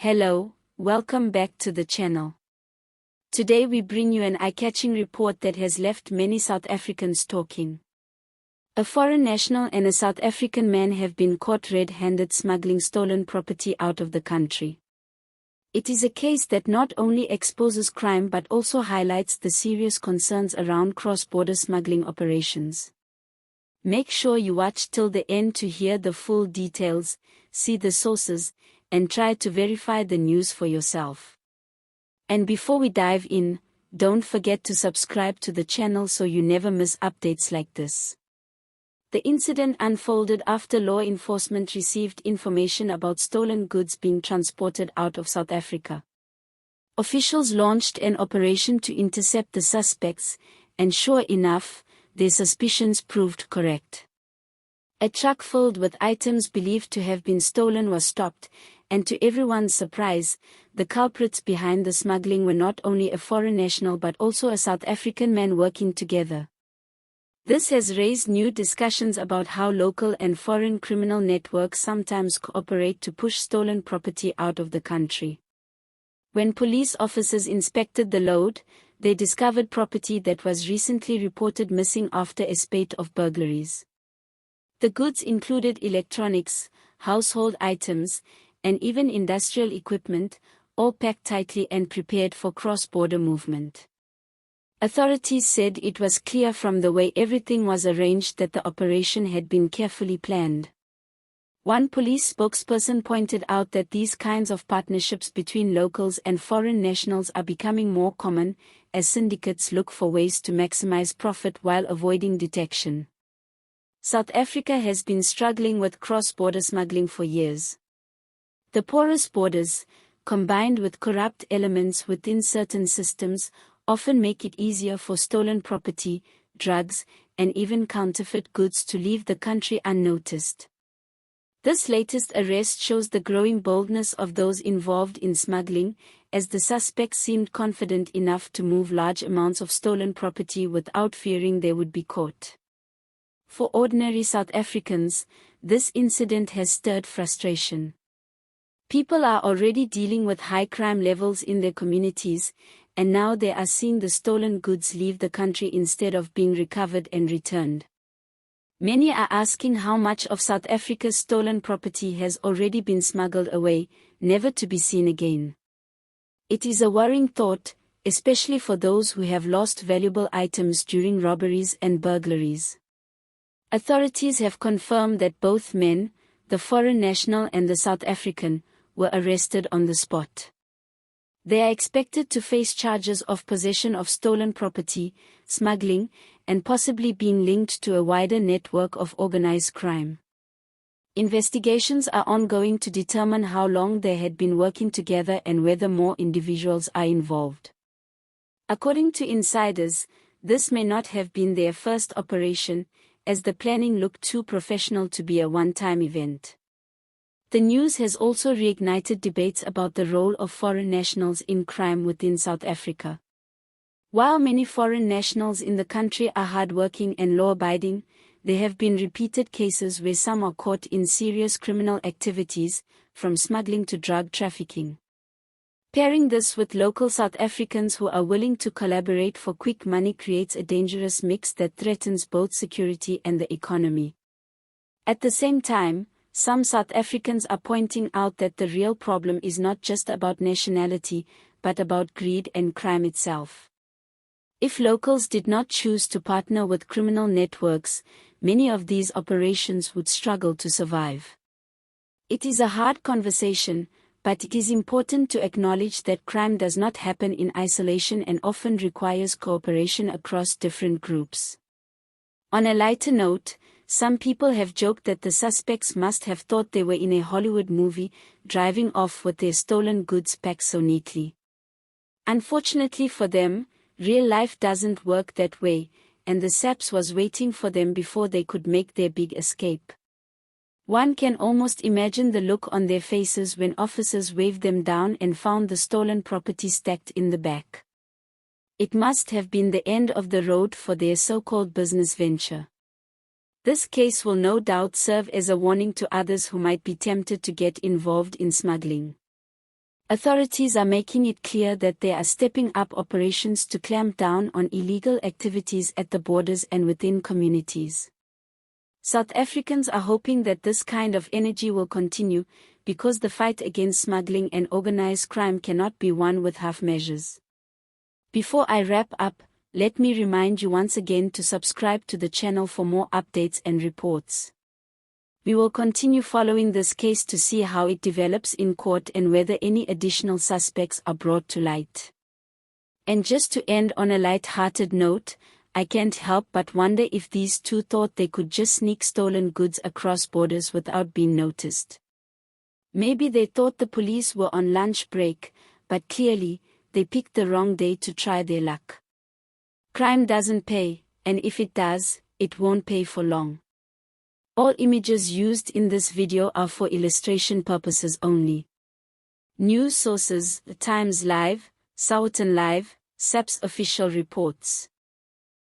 Hello, welcome back to the channel. Today we bring you an eye-catching report that has left many South Africans talking. A foreign national and a South African man have been caught red-handed smuggling stolen property out of the country. It is a case that not only exposes crime but also highlights the serious concerns around cross-border smuggling operations. Make sure you watch till the end to hear the full details, see the sources, and try to verify the news for yourself. And before we dive in, don't forget to subscribe to the channel so you never miss updates like this. The incident unfolded after law enforcement received information about stolen goods being transported out of South Africa. Officials launched an operation to intercept the suspects, and sure enough, their suspicions proved correct. A truck filled with items believed to have been stolen was stopped, and to everyone's surprise, the culprits behind the smuggling were not only a foreign national but also a South African man working together. This has raised new discussions about how local and foreign criminal networks sometimes cooperate to push stolen property out of the country. When police officers inspected the load, they discovered property that was recently reported missing after a spate of burglaries. The goods included electronics, household items, and even industrial equipment, all packed tightly and prepared for cross-border movement. Authorities said it was clear from the way everything was arranged that the operation had been carefully planned. One police spokesperson pointed out that these kinds of partnerships between locals and foreign nationals are becoming more common, as syndicates look for ways to maximize profit while avoiding detection. South Africa has been struggling with cross-border smuggling for years. The porous borders, combined with corrupt elements within certain systems, often make it easier for stolen property, drugs, and even counterfeit goods to leave the country unnoticed. This latest arrest shows the growing boldness of those involved in smuggling, as the suspects seemed confident enough to move large amounts of stolen property without fearing they would be caught. For ordinary South Africans, this incident has stirred frustration. People are already dealing with high crime levels in their communities, and now they are seeing the stolen goods leave the country instead of being recovered and returned. Many are asking how much of South Africa's stolen property has already been smuggled away, never to be seen again. It is a worrying thought, especially for those who have lost valuable items during robberies and burglaries. Authorities have confirmed that both men, the foreign national and the South African, were arrested on the spot. They are expected to face charges of possession of stolen property, smuggling, and possibly being linked to a wider network of organized crime. Investigations are ongoing to determine how long they had been working together and whether more individuals are involved. According to insiders, this may not have been their first operation, as the planning looked too professional to be a one-time event. The news has also reignited debates about the role of foreign nationals in crime within South Africa. While many foreign nationals in the country are hardworking and law-abiding, there have been repeated cases where some are caught in serious criminal activities, from smuggling to drug trafficking. Pairing this with local South Africans who are willing to collaborate for quick money creates a dangerous mix that threatens both security and the economy. At the same time, some South Africans are pointing out that the real problem is not just about nationality, but about greed and crime itself. If locals did not choose to partner with criminal networks, many of these operations would struggle to survive. It is a hard conversation, but it is important to acknowledge that crime does not happen in isolation and often requires cooperation across different groups. On a lighter note, some people have joked that the suspects must have thought they were in a Hollywood movie, driving off with their stolen goods packed so neatly. Unfortunately for them, real life doesn't work that way, and the SAPS was waiting for them before they could make their big escape. One can almost imagine the look on their faces when officers waved them down and found the stolen property stacked in the back. It must have been the end of the road for their so-called business venture. This case will no doubt serve as a warning to others who might be tempted to get involved in smuggling. Authorities are making it clear that they are stepping up operations to clamp down on illegal activities at the borders and within communities. South Africans are hoping that this kind of energy will continue, because the fight against smuggling and organized crime cannot be won with half measures. Before I wrap up, let me remind you once again to subscribe to the channel for more updates and reports. We will continue following this case to see how it develops in court and whether any additional suspects are brought to light. And just to end on a light-hearted note, I can't help but wonder if these two thought they could just sneak stolen goods across borders without being noticed. Maybe they thought the police were on lunch break, but clearly, they picked the wrong day to try their luck. Crime doesn't pay, and if it does, it won't pay for long. All images used in this video are for illustration purposes only. News sources: The Times Live, Sowetan Live, SAPS official reports.